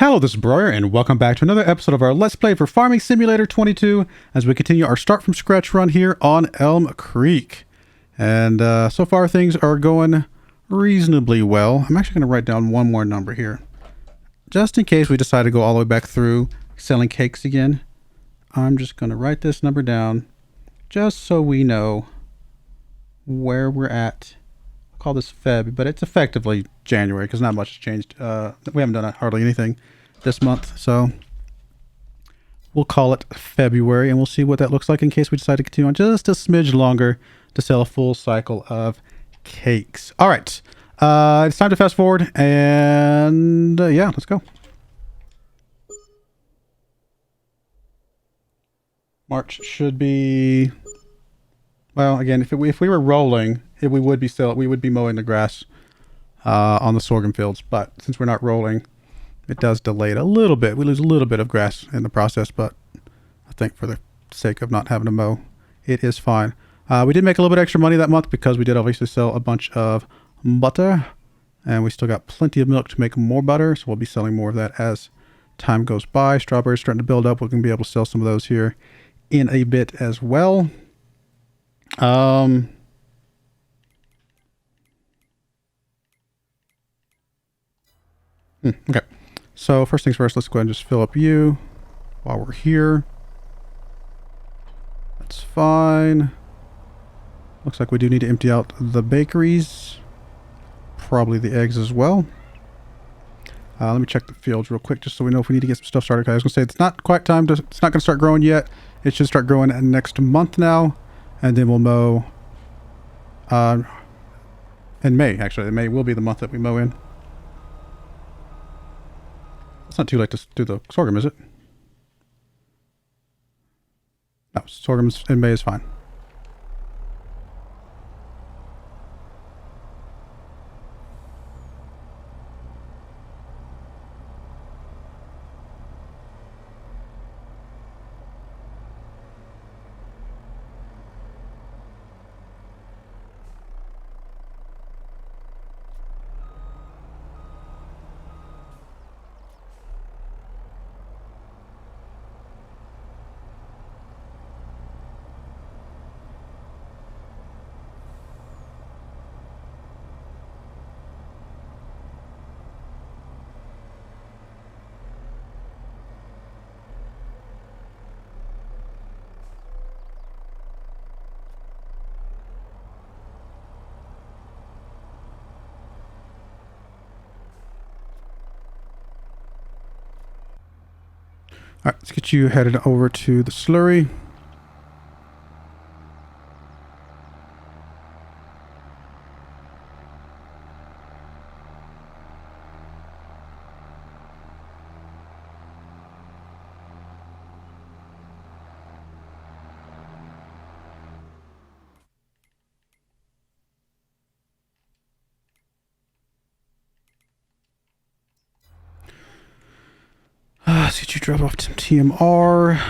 Hello, this is Broyar, and welcome back to another episode of our Let's Play for Farming Simulator 22 as we continue our start from scratch run here on Elmcreek. And so far things are going reasonably well. I'm actually going to write down one more number here. Just in case we decide to go all the way back through selling cakes again, I'm just going to write this number down just so we know where we're at. I'll call this Feb, but it's effectively January because not much has changed. We haven't done hardly anything this month, so we'll call it February, and we'll see what that looks like in case we decide to continue on just a smidge longer to sell a full cycle of cakes. All right, it's time to fast forward, and yeah, let's go. March should be, well, again, if we were rolling, we would be mowing the grass on the sorghum fields, but since we're not rolling, it does delay it a little bit. We lose a little bit of grass in the process, but I think for the sake of not having to mow, it is fine. We did make a little bit extra money that month because we did obviously sell a bunch of butter, and we still got plenty of milk to make more butter, so we'll be selling more of that as time goes by. Strawberries starting to build up. We're going to be able to sell some of those here in a bit as well. Okay, so first things first, let's go ahead and just fill up you while we're here. That's fine. Looks like we do need to empty out the bakeries, probably the eggs as well. Let me check the fields real quick just so we know if we need to get some stuff started. I was gonna say it's not quite time to, it's not gonna start growing yet. It should start growing next month now, and then we'll mow in May. Actually, May will be the month that we mow in. It's not too late to do the sorghum, is it? No, sorghum in May is fine. All right, let's get you headed over to the slurry. Let's get you drop off some TMR.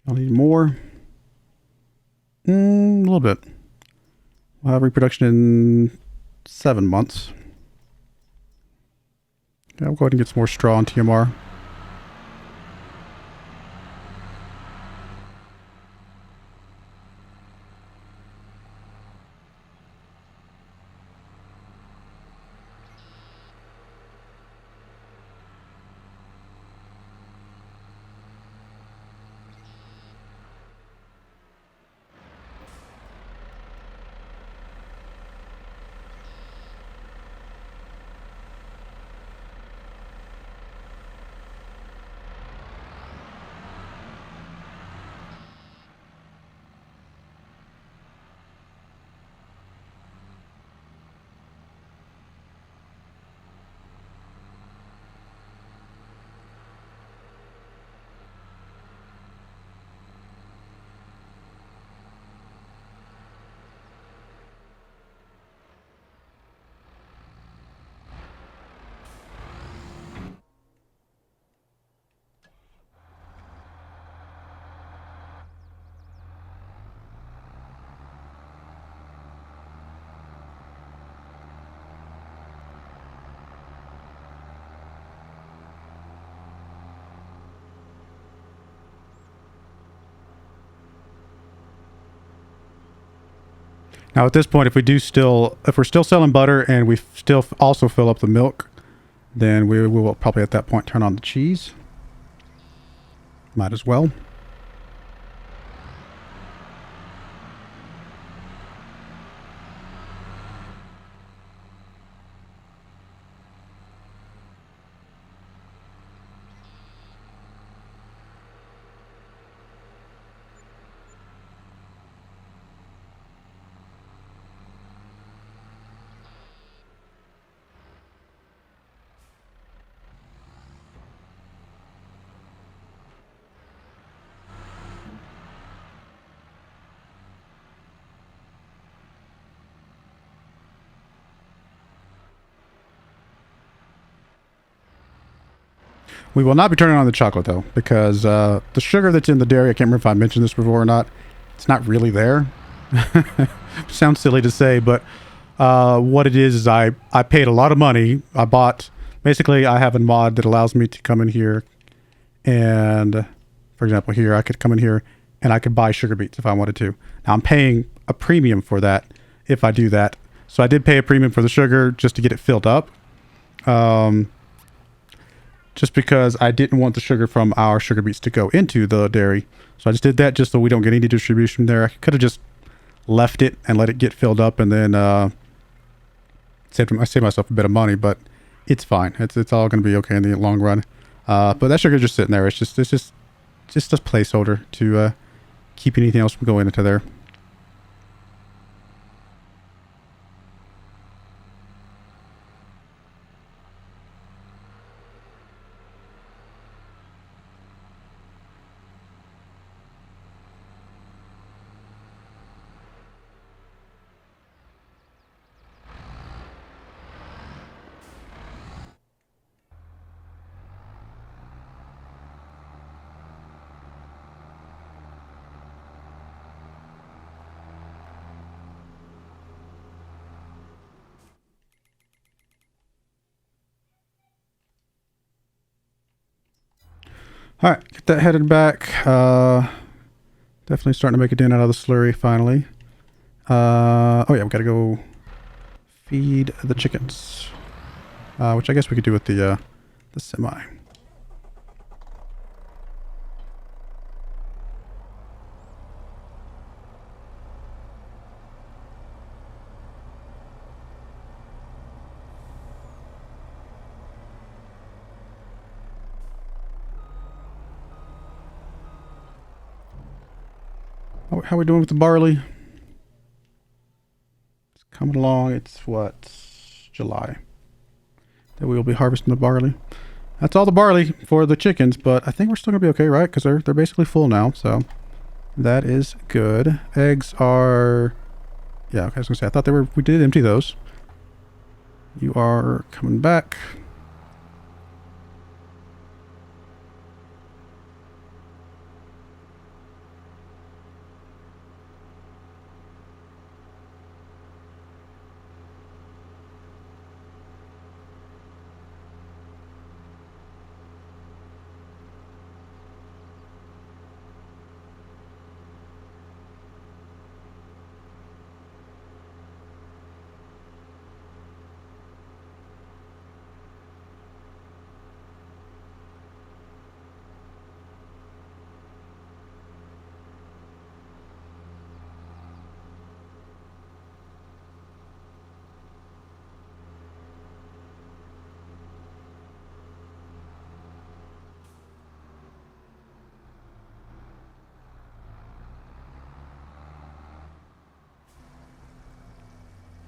I'll need more. A little bit. We'll have reproduction in 7 months. Yeah, we'll go ahead and get some more straw on TMR. Now at this point, if we're still selling butter and we still also fill up the milk, then we will probably at that point turn on the cheese. Might as well. We will not be turning on the chocolate though, because the sugar that's in the dairy, I can't remember if I mentioned this before or not, it's not really there. Sounds silly to say, but what it is I paid a lot of money. I bought, basically I have a mod that allows me to come in here and, for example here, I could come in here and I could buy sugar beets if I wanted to. Now I'm paying a premium for that if I do that. So I did pay a premium for the sugar just to get it filled up. Just because I didn't want the sugar from our sugar beets to go into the dairy. So I just did that just so we don't get any distribution there. I could have just left it and let it get filled up and then I saved myself a bit of money, but it's fine. It's all going to be okay in the long run. But that sugar's just sitting there. It's just a placeholder to keep anything else from going into there. All right, get that headed back. Definitely starting to make a dent out of the slurry finally. Oh yeah, we gotta go feed the chickens, which I guess we could do with the semi. How are we doing with the barley? It's coming along. It's what, July that we will be harvesting the barley. That's all the barley for the chickens, but I think we're still gonna be okay, right? Because they're basically full now, so that is good. Eggs are, yeah. Okay, I was gonna say I thought we did empty those. You are coming back.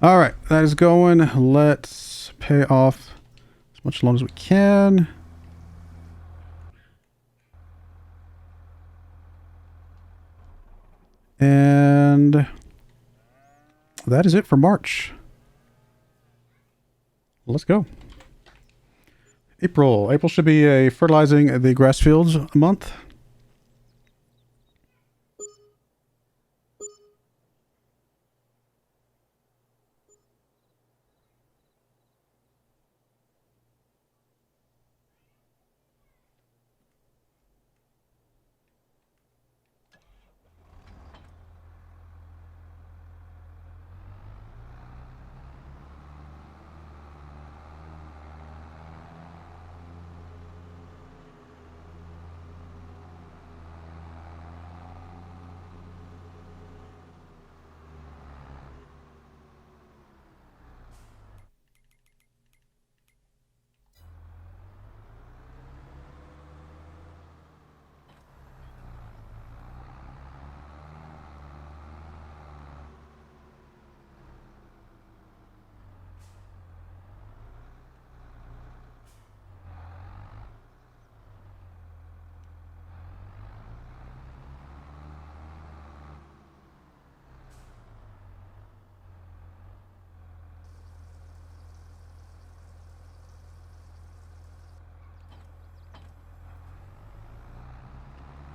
All right, that is going. Let's pay off as much loan as we can. And that is it for March. Let's go. April. April should be a fertilizing the grass fields month.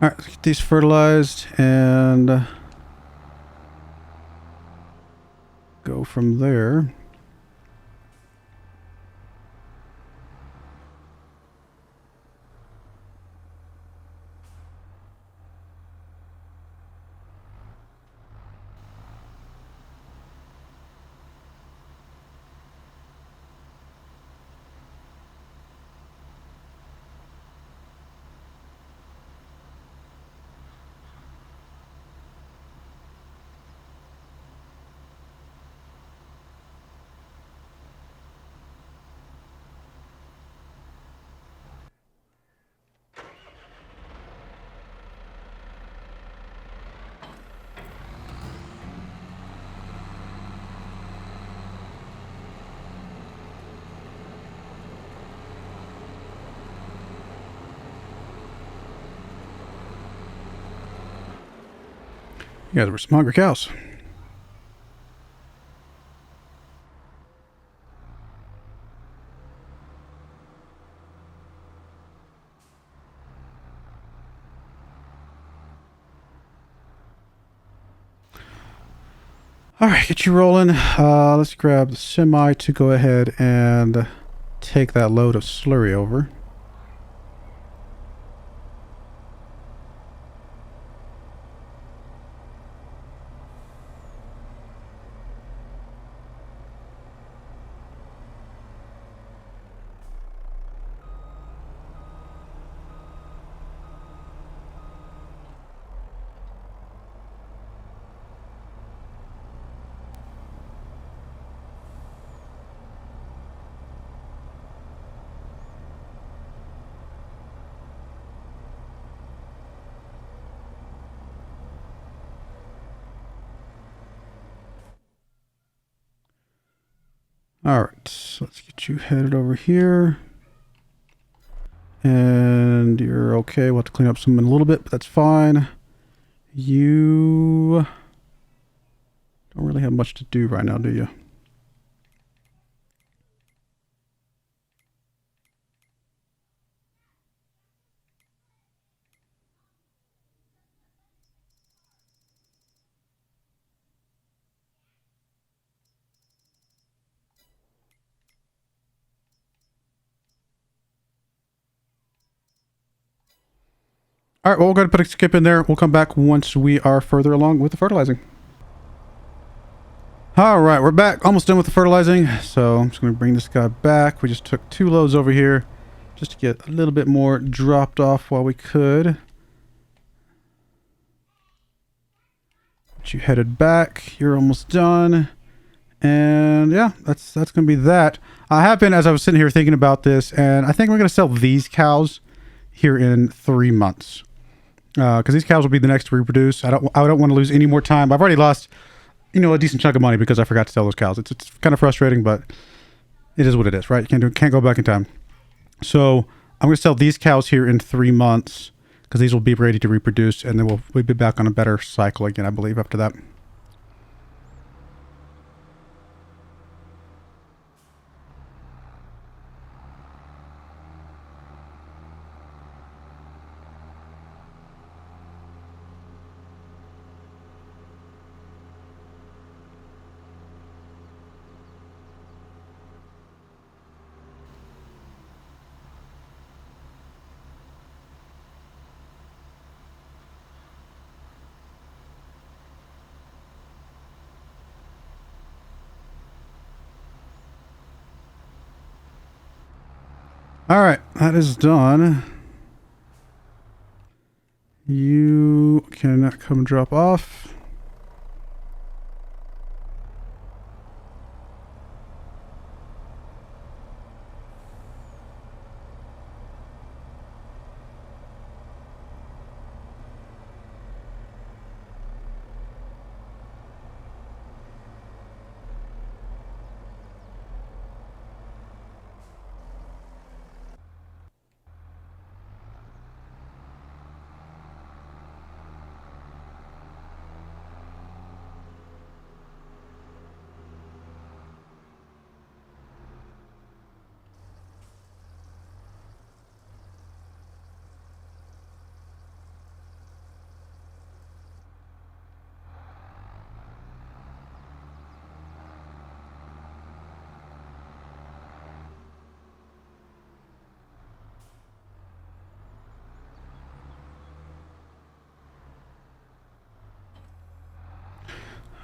All right, let's get these fertilized and go from there. You guys were some hungry cows. All right, get you rolling. Let's grab the semi to go ahead and take that load of slurry over. All right, so let's get you headed over here. And you're okay. We'll have to clean up some in a little bit, but that's fine. You don't really have much to do right now, do you? All right, well, we'll go ahead and put a skip in there. We'll come back once we are further along with the fertilizing. All right, we're back. Almost done with the fertilizing. So I'm just going to bring this guy back. We just took 2 loads over here just to get a little bit more dropped off while we could. Get you headed back. You're almost done. And yeah, that's going to be that. I have been, as I was sitting here thinking about this, and I think we're going to sell these cows here in 3 months. Because these cows will be the next to reproduce. I don't want to lose any more time. I've already lost, you know, a decent chunk of money because I forgot to sell those cows. It's kind of frustrating, but it is what it is, right? You can't go back in time. So I'm going to sell these cows here in 3 months because these will be ready to reproduce, and then we'll be back on a better cycle again, I believe, after that. All right, that is done. You can come drop off.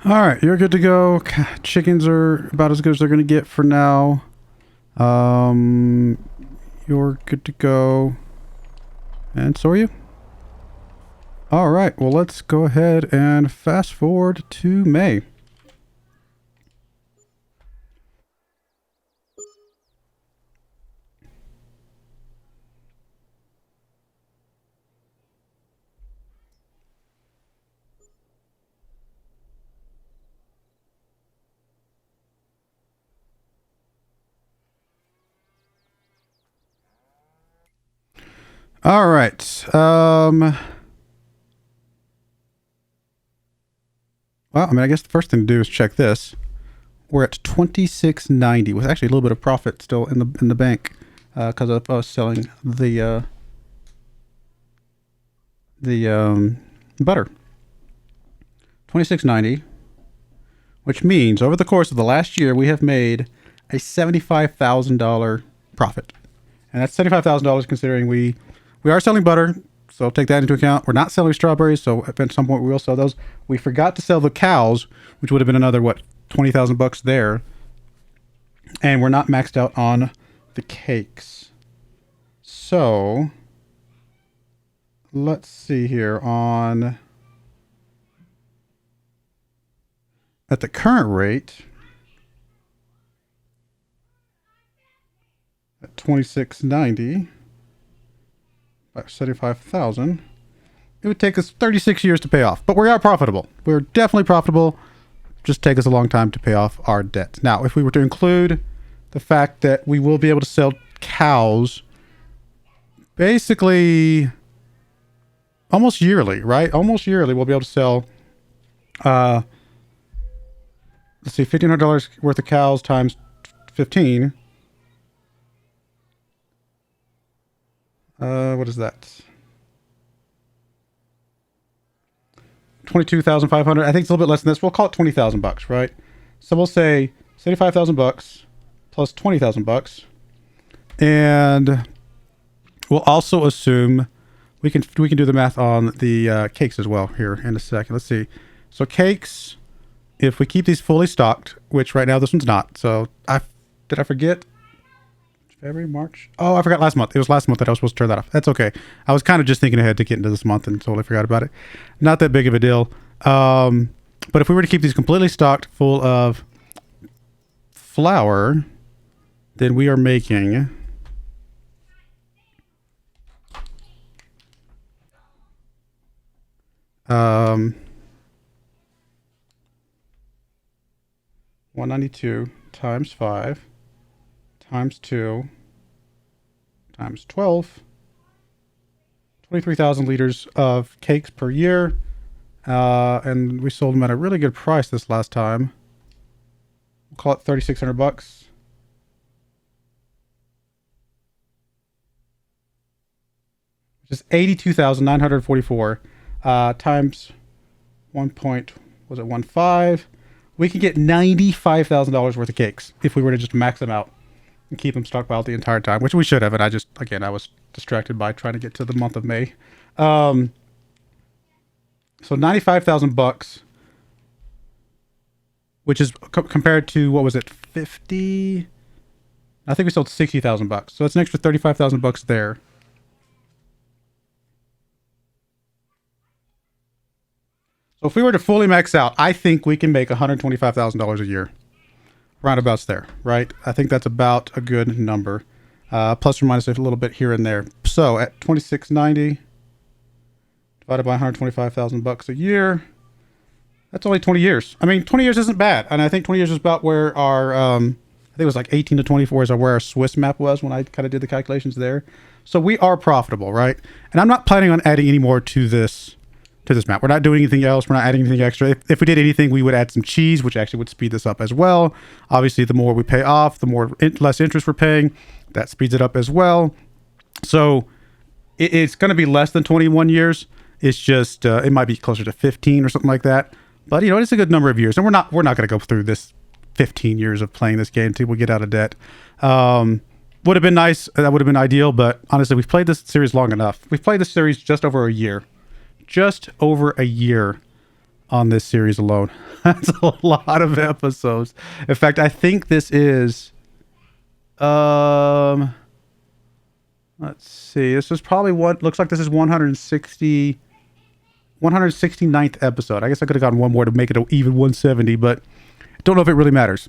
All right, you're good to go. Chickens are about as good as they're going to get for now. You're good to go. And so are you. All right, well, let's go ahead and fast forward to May. All right. Well, I mean, I guess the first thing to do is check this. We're at 26.90 with actually a little bit of profit still in the bank because of us selling the butter. 26.90, which means over the course of the last year we have made a $75,000 profit, and that's $75,000 considering we are selling butter. So take that into account. We're not selling strawberries, so at some point we will sell those. We forgot to sell the cows, which would have been another, what, 20,000 bucks there. And we're not maxed out on the cakes. So let's see here on at the current rate at 26.90. By 75,000, it would take us 36 years to pay off, but we are profitable. We're definitely profitable. Just take us a long time to pay off our debt. Now, if we were to include the fact that we will be able to sell cows basically almost yearly, right? Almost yearly, we'll be able to sell, let's see, $1,500 worth of cows times 15. What is that? 22,500. I think it's a little bit less than this. We'll call it 20,000 bucks, right? So we'll say 75,000 bucks plus 20,000 bucks, and we'll also assume we can do the math on the cakes as well here in a second. Let's see. So cakes, if we keep these fully stocked, which right now this one's not. So did I forget? February, March. Oh, I forgot last month. It was last month that I was supposed to turn that off. That's okay. I was kind of just thinking ahead to get into this month and totally forgot about it. Not that big of a deal. But if we were to keep these completely stocked full of flour, then we are making $192 times 5 times 2 times 12, 23,000 liters of cakes per year. And we sold them at a really good price this last time. We'll call it 3,600 bucks. Which is 82,944 times 1.15. We could get $95,000 worth of cakes if we were to just max them out and keep them stockpiled the entire time, which we should have. And I was distracted by trying to get to the month of May. So 95,000 bucks, which is compared to, what was it? 50. I think we sold 60,000 bucks. So that's an extra 35,000 bucks there. So if we were to fully max out, I think we can make $125,000 a year. Roundabouts there, right? I think that's about a good number. Plus or minus a little bit here and there. So at 26.90 divided by 125,000 bucks a year, that's only 20 years. I mean, 20 years isn't bad. And I think 20 years is about where our, I think it was like 18 to 24 is where our Swiss map was when I kind of did the calculations there. So we are profitable, right? And I'm not planning on adding any more to this map. We're not doing anything else. We're not adding anything extra. If we did anything, we would add some cheese, which actually would speed this up as well. Obviously, the more we pay off, the more less interest we're paying. That speeds it up as well. So it's going to be less than 21 years. It's just it might be closer to 15 or something like that. But you know, it's a good number of years, and we're not going to go through this 15 years of playing this game until we get out of debt. Would have been nice. That would have been ideal. But honestly, we've played this series long enough. We've played this series just over a year. on this series alone. That's a lot of episodes. In fact, I think this is let's see. This is probably what looks like this is 169th episode. I guess I could have gotten one more to make it an even 170, but don't know if it really matters.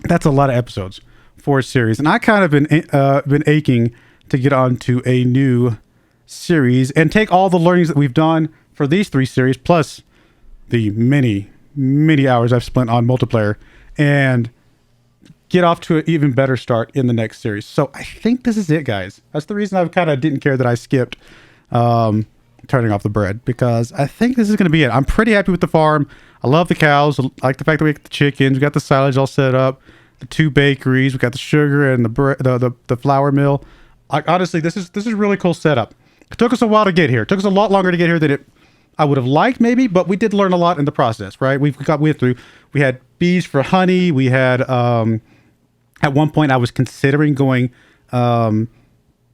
That's a lot of episodes for a series, and I kind of been aching to get onto a new series and take all the learnings that we've done for these 3 series, plus the many hours I've spent on multiplayer, and get off to an even better start in the next series. So I think this is it, guys. That's the reason I kind of didn't care that I skipped turning off the bread, because I think this is going to be it. I'm pretty happy with the farm. I love the cows. I like the fact that we got the chickens. We got the silage all set up. The 2 bakeries. We got the sugar and the flour mill. Honestly, this is a really cool setup. It took us a while to get here. It took us a lot longer to get here than I would have liked, maybe, but we did learn a lot in the process, right? We had bees for honey. We had at one point I was considering going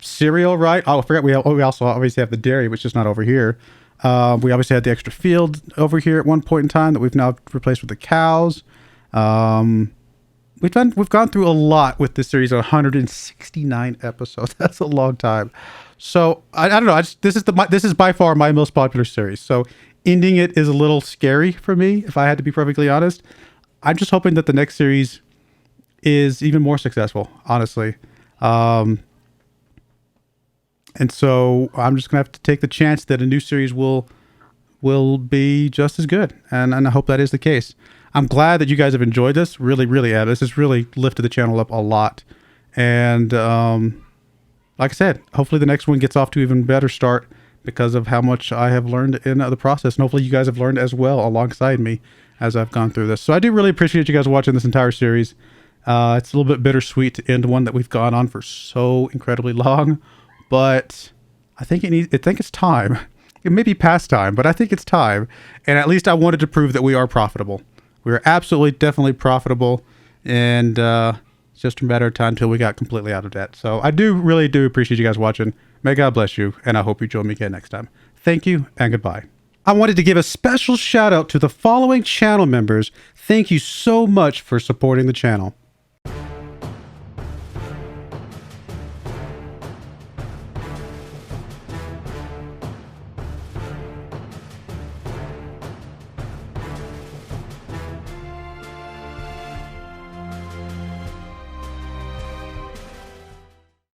cereal, right? Oh, I forgot we also obviously have the dairy, which is not over here. We obviously had the extra field over here at one point in time that we've now replaced with the cows. We've gone through a lot with this series, 169 episodes. That's a long time. So I don't know. This is by far my most popular series. So ending it is a little scary for me, if I had to be perfectly honest. I'm just hoping that the next series is even more successful, honestly. And so I'm just gonna have to take the chance that a new series will be just as good, and I hope that is the case. I'm glad that you guys have enjoyed this. Really, really have. This has really lifted the channel up a lot, and like I said, hopefully the next one gets off to an even better start because of how much I have learned in the process, and hopefully you guys have learned as well alongside me as I've gone through this. So I do really appreciate you guys watching this entire series. It's a little bit bittersweet to end one that we've gone on for so incredibly long, but I think it's time. It may be past time, but I think it's time. And at least I wanted to prove that we are profitable. We are absolutely, definitely profitable, and it's just a matter of time until we got completely out of debt. So I really do appreciate you guys watching. May God bless you, and I hope you join me again next time. Thank you, and goodbye. I wanted to give a special shout out to the following channel members. Thank you so much for supporting the channel.